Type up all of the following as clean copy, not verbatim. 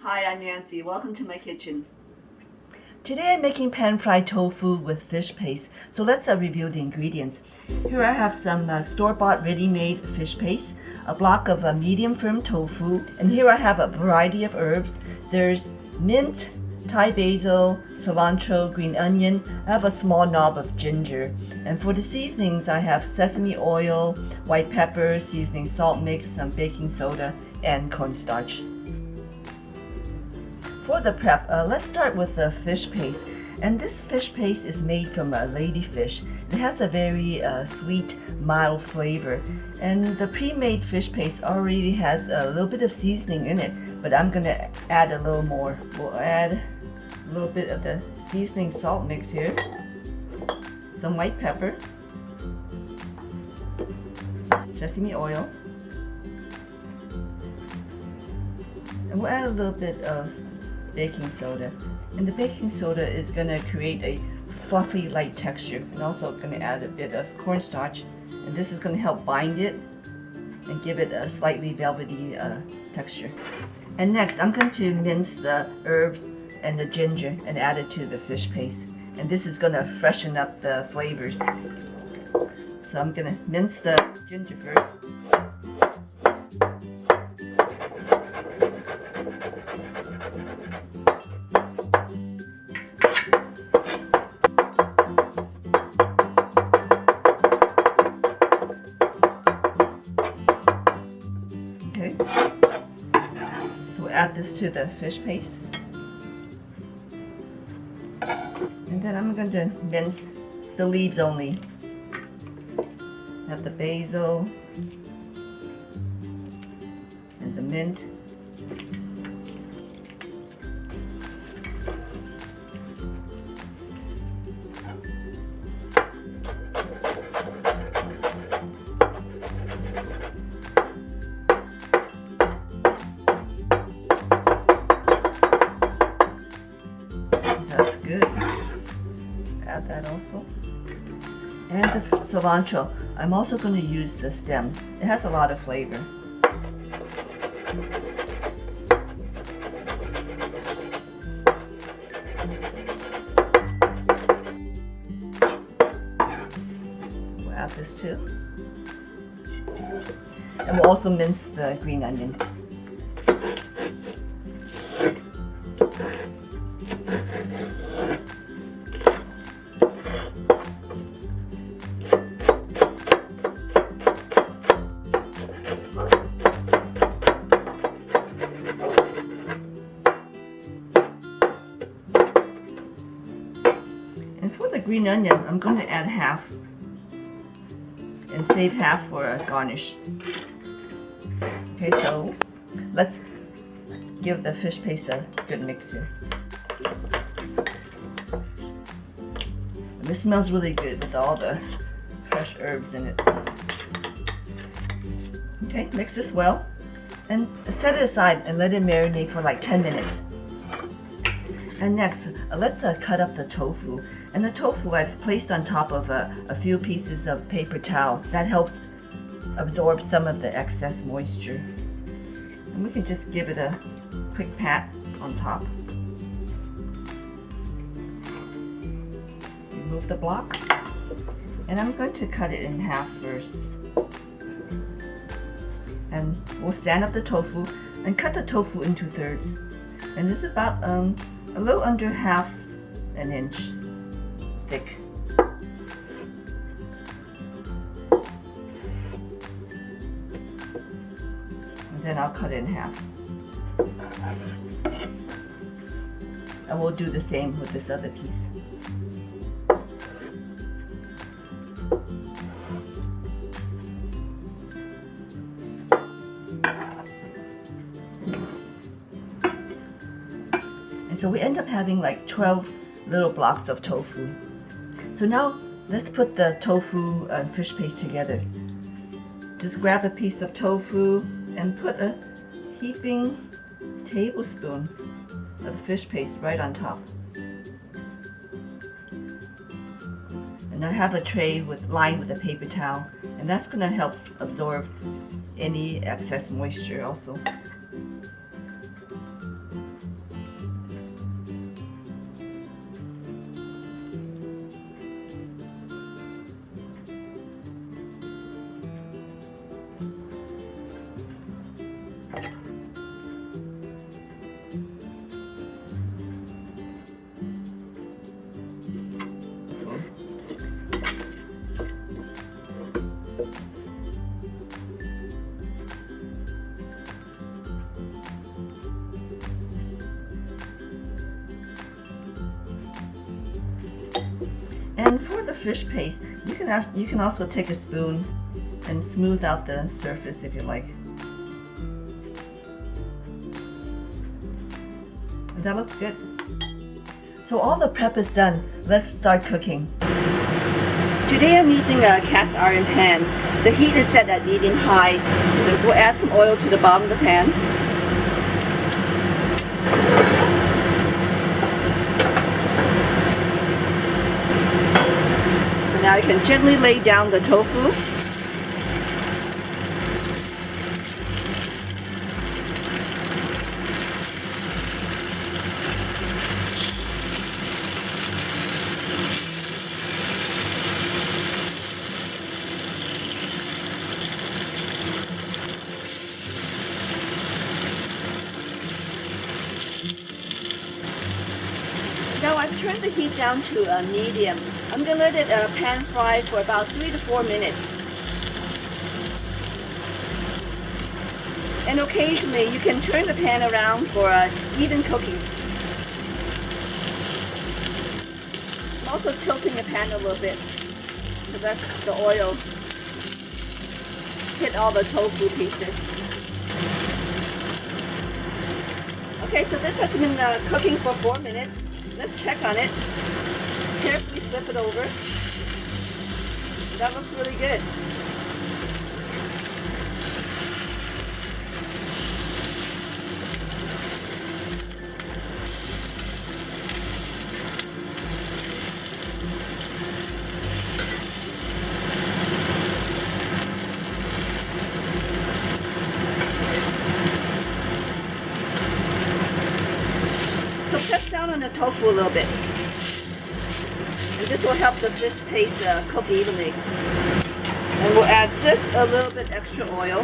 Hi, I'm Nancy. Welcome to my kitchen. Today I'm making pan-fried tofu with fish paste. So let's review the ingredients. Here I have some store-bought ready-made fish paste, a block of medium firm tofu, and here I have a variety of herbs. There's mint, Thai basil, cilantro, green onion. I have a small knob of ginger. And for the seasonings, I have sesame oil, white pepper, seasoning salt mix, some baking soda, and cornstarch. For the prep, let's start with the fish paste. And this fish paste is made from ladyfish. It has a very sweet, mild flavor. And the pre-made fish paste already has a little bit of seasoning in it, but I'm gonna add a little more. We'll add a little bit of the seasoning salt mix here, some white pepper, sesame oil, and we'll add a little bit of baking soda. And the baking soda is going to create a fluffy light texture, and also going to add a bit of cornstarch, and this is going to help bind it and give it a slightly velvety texture. And next I'm going to mince the herbs and the ginger and add it to the fish paste, and this is going to freshen up the flavors. So I'm going to mince the ginger first. Okay, so we'll add this to the fish paste. And then I'm going to mince the leaves only. Have the basil and the mint. That's good. Add that also. And the cilantro. I'm also going to use the stem. It has a lot of flavor. We'll add this too. And we'll also mince the green onion. And for the green onion, I'm going to add half and save half for a garnish. Okay, so let's give the fish paste a good mix here. And this smells really good with all the fresh herbs in it. Okay, mix this well and set it aside and let it marinate for like 10 minutes. And next, let's cut up the tofu. And the tofu I've placed on top of a few pieces of paper towel. That helps absorb some of the excess moisture. And we can just give it a quick pat on top. Remove the block. And I'm going to cut it in half first. And we'll stand up the tofu and cut the tofu into thirds. And this is about a little under half an inch thick. And then I'll cut it in half. And we'll do the same with this other piece. And so we end up having like 12 little blocks of tofu. So now let's put the tofu and fish paste together. Just grab a piece of tofu and put a heaping tablespoon of fish paste right on top. And I have a tray lined with a paper towel, and that's going to help absorb any excess moisture also. And for the fish paste, you can also take a spoon and smooth out the surface if you like. That looks good. So all the prep is done. Let's start cooking. Today I'm using a cast iron pan. The heat is set at medium high. We'll add some oil to the bottom of the pan. So now you can gently lay down the tofu. Now I've turned the heat down to a medium. I'm going to let it pan fry for about 3 to 4 minutes. And occasionally you can turn the pan around for even cooking. I'm also tilting the pan a little bit so that the oil hit all the tofu pieces. Okay, so this has been cooking for 4 minutes. Let's check on it. Carefully flip it over. That looks really good. So press down on the tofu a little bit. And this will help the fish paste cook evenly. And we'll add just a little bit extra oil.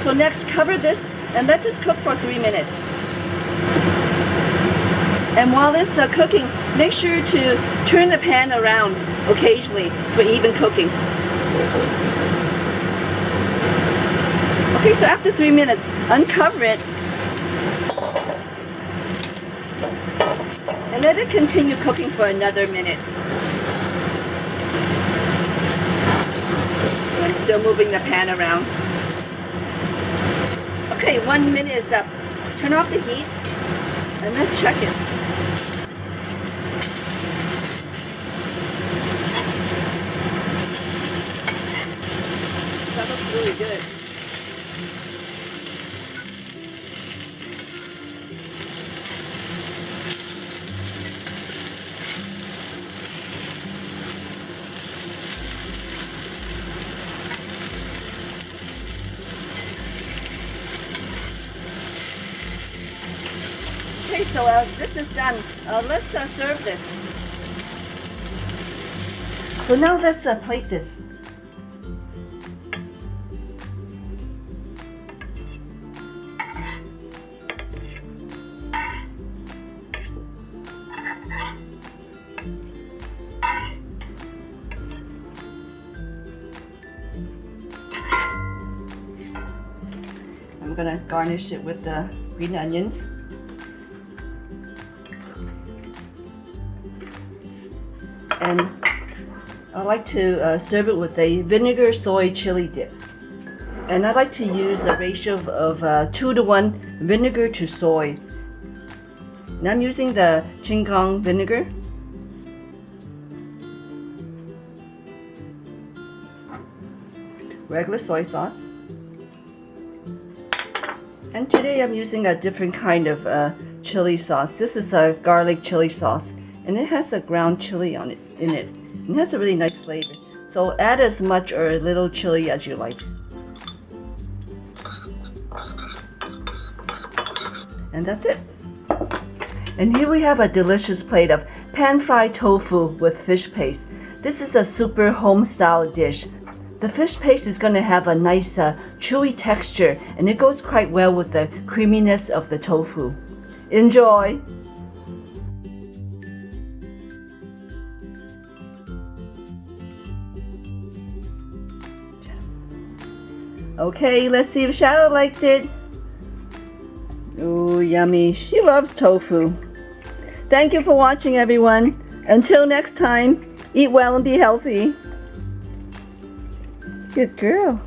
So next, cover this and let this cook for 3 minutes. And while it's cooking, make sure to turn the pan around occasionally for even cooking. Okay, so after 3 minutes, uncover it and let it continue cooking for another minute. And still moving the pan around. Okay, 1 minute is up. Turn off the heat and let's check it. That looks really good. Okay, so this is done. Let's serve this. So now let's plate this. I'm gonna garnish it with the green onions. And I like to serve it with a vinegar soy chili dip. And I like to use a ratio of 2:1 vinegar to soy. And I'm using the Chinkiang vinegar. Regular soy sauce. And today I'm using a different kind of chili sauce. This is a garlic chili sauce, and it has a ground chili in it. And it has a really nice flavor. So add as much or a little chili as you like. And that's it. And here we have a delicious plate of pan-fried tofu with fish paste. This is a super home-style dish. The fish paste is going to have a nice chewy texture, and it goes quite well with the creaminess of the tofu. Enjoy! Okay, let's see if Shadow likes it. Oh, yummy. She loves tofu. Thank you for watching, everyone. Until next time, eat well and be healthy. Good girl.